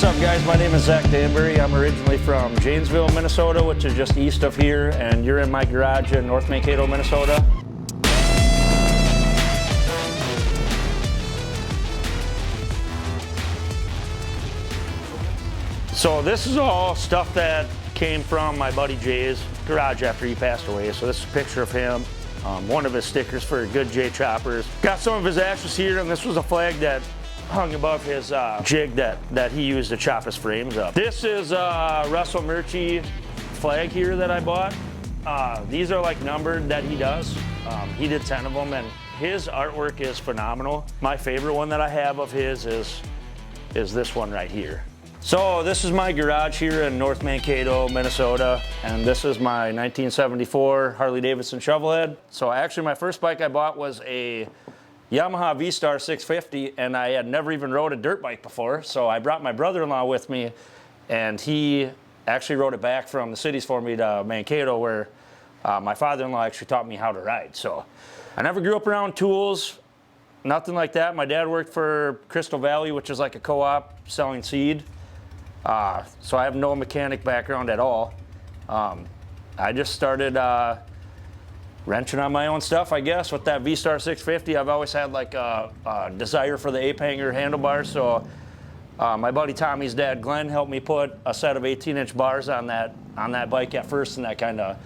What's up, guys? My name is Zach Danbury. I'm originally from Janesville, Minnesota, which is just east of here, and you're in my garage in North Mankato, Minnesota. So this is all stuff that came from my buddy Jay's garage after he passed away. So this is a picture of him, one of his stickers for Good Jay Choppers. Got some of his ashes here, and this was a flag that hung above his jig that he used to chop his frames up. This is a Russell Murchie flag here that I bought. These are like numbered that he does. He did 10 of them, and his artwork is phenomenal. My favorite one that I have of his is this one right here. So this is my garage here in North Mankato, Minnesota, and this is my 1974 Harley-Davidson Shovelhead. So actually my first bike I bought was a Yamaha V-Star 650, and I had never even rode a dirt bike before, so I brought my brother-in-law with me, and he actually rode it back from the cities for me to Mankato, where my father-in-law actually taught me how to ride. So I never grew up around tools, nothing like that. My dad worked for Crystal Valley, which is like a co-op selling seed. So I have no mechanic background at all. I just started wrenching on my own stuff, I guess, with that V-Star 650. I've always had like a desire for the ape hanger handlebars, so my buddy Tommy's dad, Glenn, helped me put a set of 18-inch bars on that bike at first, and that kind of,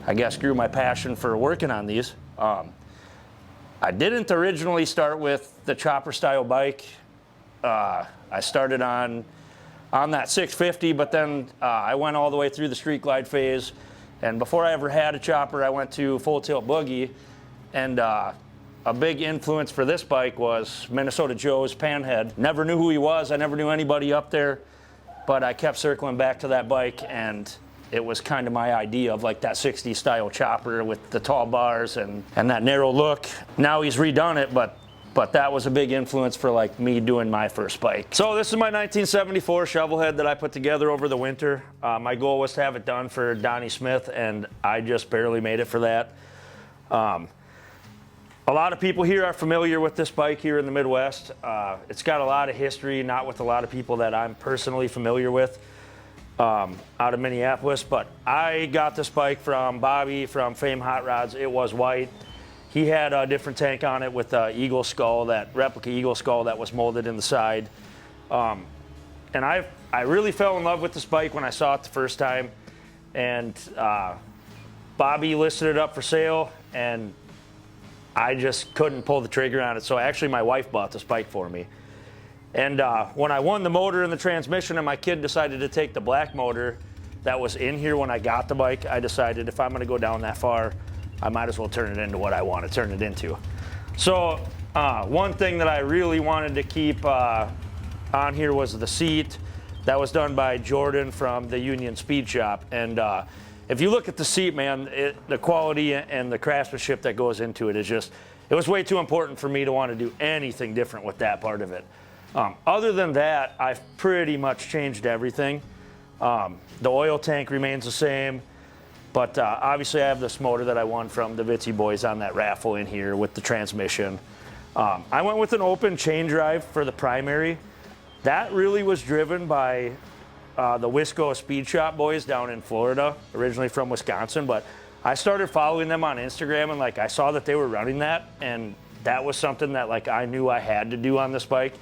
I guess, grew my passion for working on these. I didn't originally start with the chopper style bike. I started on that 650, but then I went all the way through the street glide phase. And before I ever had a chopper, I went to full tilt boogie. And a big influence for this bike was Minnesota Joe's Panhead. Never knew who he was. I never knew anybody up there, but I kept circling back to that bike, and it was kind of my idea of like that 60s style chopper with the tall bars and that narrow look. Now he's redone it, but that was a big influence for like me doing my first bike. So this is my 1974 Shovelhead that I put together over the winter. My goal was to have it done for Donnie Smith, and I just barely made it for that. A lot of people here are familiar with this bike here in the Midwest. It's got a lot of history, not with a lot of people that I'm personally familiar with out of Minneapolis, but I got this bike from Bobby from Fame Hot Rods. It was white. He had a different tank on it with a eagle skull, that replica eagle skull that was molded in the side. And I really fell in love with this bike when I saw it the first time. And Bobby listed it up for sale, and I just couldn't pull the trigger on it. So actually my wife bought this bike for me. And when I won the motor and the transmission, and my kid decided to take the black motor that was in here when I got the bike, I decided if I'm gonna go down that far, I might as well turn it into what I want to turn it into. So one thing that I really wanted to keep on here was the seat. That was done by Jordan from the Union Speed Shop. And if you look at the seat, man, the quality and the craftsmanship that goes into it is just, it was way too important for me to want to do anything different with that part of it. Other than that, I've pretty much changed everything. The oil tank remains the same. But obviously I have this motor that I won from the Vitsy boys on that raffle in here with the transmission. I went with an open chain drive for the primary. That really was driven by the Wisco Speed Shop boys down in Florida, originally from Wisconsin. But I started following them on Instagram, and like I saw that they were running that, and that was something that like I knew I had to do on this bike.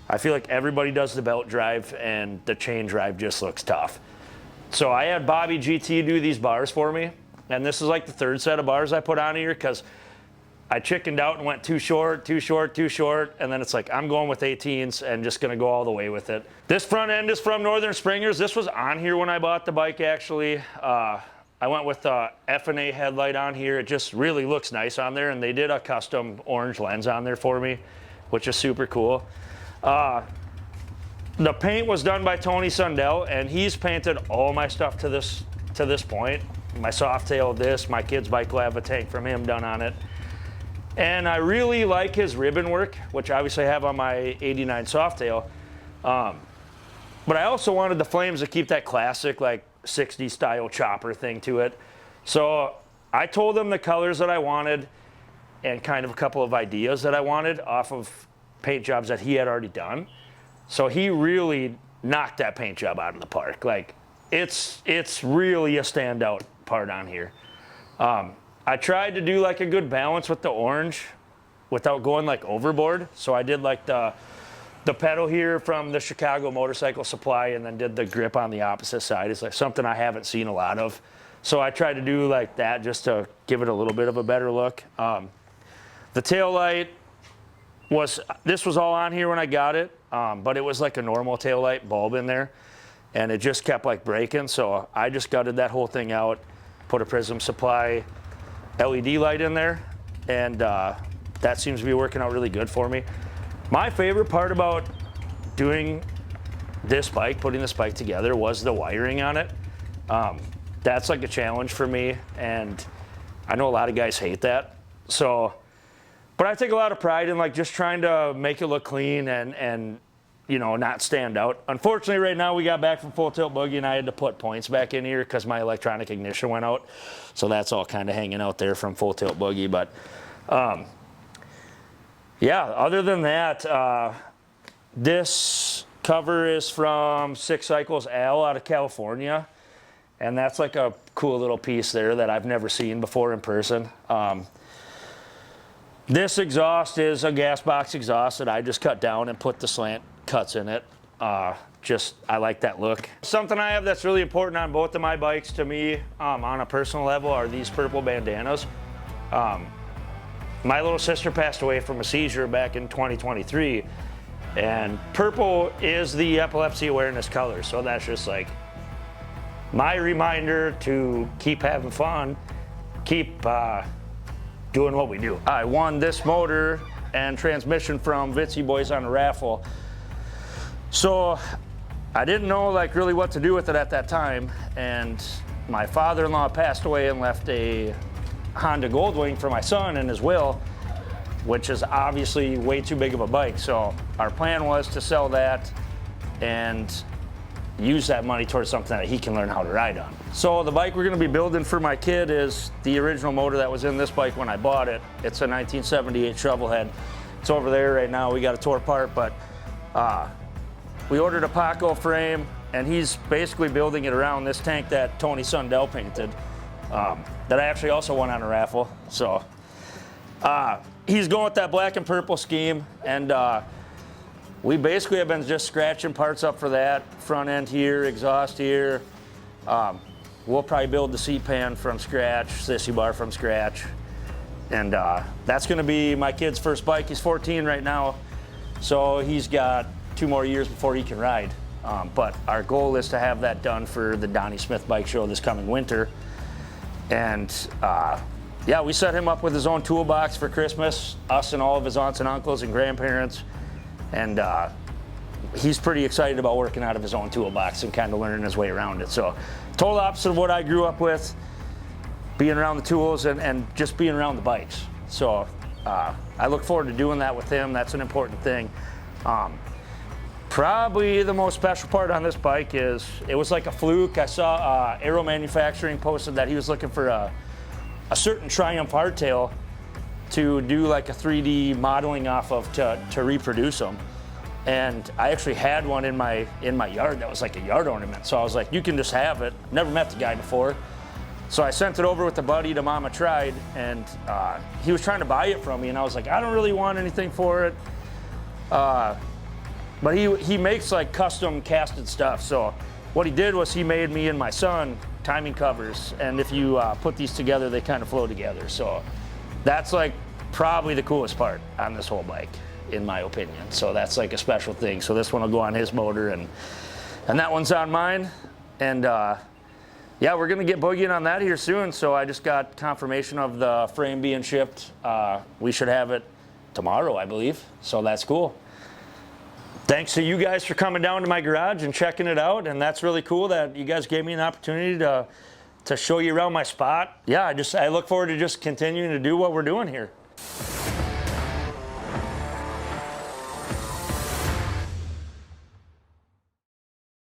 I feel like everybody does the belt drive, and the chain drive just looks tough. So I had Bobby GT do these bars for me, and this is like the third set of bars I put on here because I chickened out and went too short, and then it's like I'm going with 18s and just gonna go all the way with it. This front end is from Northern Springers. This was on here when I bought the bike, actually. I went with a F&A headlight on here. It just really looks nice on there, and they did a custom orange lens on there for me, which is super cool. The paint was done by Tony Sundell, and he's painted all my stuff to this point. My Softail, my kid's bike will have a tank from him done on it. And I really like his ribbon work, which obviously I have on my 89 Softail. But I also wanted the flames to keep that classic like 60s style chopper thing to it. So I told him the colors that I wanted and kind of a couple of ideas that I wanted off of paint jobs that he had already done. So he really knocked that paint job out of the park. Like, it's really a standout part on here. I tried to do like a good balance with the orange without going like overboard. So I did like the pedal here from the Chicago Motorcycle Supply, and then did the grip on the opposite side. It's like something I haven't seen a lot of. So I tried to do like that just to give it a little bit of a better look. The tail light this was all on here when I got it, but it was like a normal tail light bulb in there, and it just kept like breaking. So I just gutted that whole thing out, put a Prism Supply LED light in there, and that seems to be working out really good for me. My favorite part about doing this bike, putting this bike together, was the wiring on it. That's like a challenge for me, and I know a lot of guys hate that. So, but I take a lot of pride in like just trying to make it look clean and you know, not stand out. Unfortunately, right now we got back from Full Tilt Boogie, and I had to put points back in here because my electronic ignition went out. So that's all kind of hanging out there from Full Tilt Boogie. But yeah, other than that, this cover is from Six Cycles Al out of California. And that's like a cool little piece there that I've never seen before in person. This exhaust is a gas box exhaust that I just cut down and put the slant cuts in it. I like that look. Something I have that's really important on both of my bikes to me, on a personal level, are these purple bandanas. My little sister passed away from a seizure back in 2023, and purple is the epilepsy awareness color. So that's just like my reminder to keep having fun, keep doing what we do. I won this motor and transmission from Vitsy Boys on a raffle. So I didn't know like really what to do with it at that time, and my father-in-law passed away and left a Honda Goldwing for my son in his will, which is obviously way too big of a bike. So our plan was to sell that and use that money towards something that he can learn how to ride on. So the bike we're gonna be building for my kid is the original motor that was in this bike when I bought it. It's a 1978 Shovelhead. It's over there right now. We got it tore apart, but we ordered a Paco frame, and he's basically building it around this tank that Tony Sundell painted, that I actually also won on a raffle. So he's going with that black and purple scheme, and we basically have been just scratching parts up for that. Front end here, exhaust here. We'll probably build the seat pan from scratch, sissy bar from scratch. And that's gonna be my kid's first bike. He's 14 right now, so he's got 2 more years before he can ride. But our goal is to have that done for the Donnie Smith Bike Show this coming winter. And yeah, we set him up with his own toolbox for Christmas, us and all of his aunts and uncles and grandparents. And he's pretty excited about working out of his own toolbox and kind of learning his way around it. So total opposite of what I grew up with, being around the tools and just being around the bikes. So I look forward to doing that with him. That's an important thing. Probably the most special part on this bike is, it was like a fluke. I saw Aero Manufacturing posted that he was looking for a certain Triumph hardtail to do like a 3D modeling off of to reproduce them. And I actually had one in my yard that was like a yard ornament. So I was like, you can just have it. Never met the guy before. So I sent it over with a buddy to Mama Tried, and he was trying to buy it from me, and I was like, I don't really want anything for it. But he makes like custom casted stuff. So what he did was he made me and my son timing covers, and if you put these together, they kind of flow together. So that's like probably the coolest part on this whole bike, in my opinion. So that's like a special thing. So this one will go on his motor, and that one's on mine. And yeah, we're gonna get boogieing on that here soon. So I just got confirmation of the frame being shipped. We should have it tomorrow, I believe. So that's cool. Thanks to you guys for coming down to my garage and checking it out. And that's really cool that you guys gave me an opportunity to show you around my spot. Yeah, I look forward to just continuing to do what we're doing here.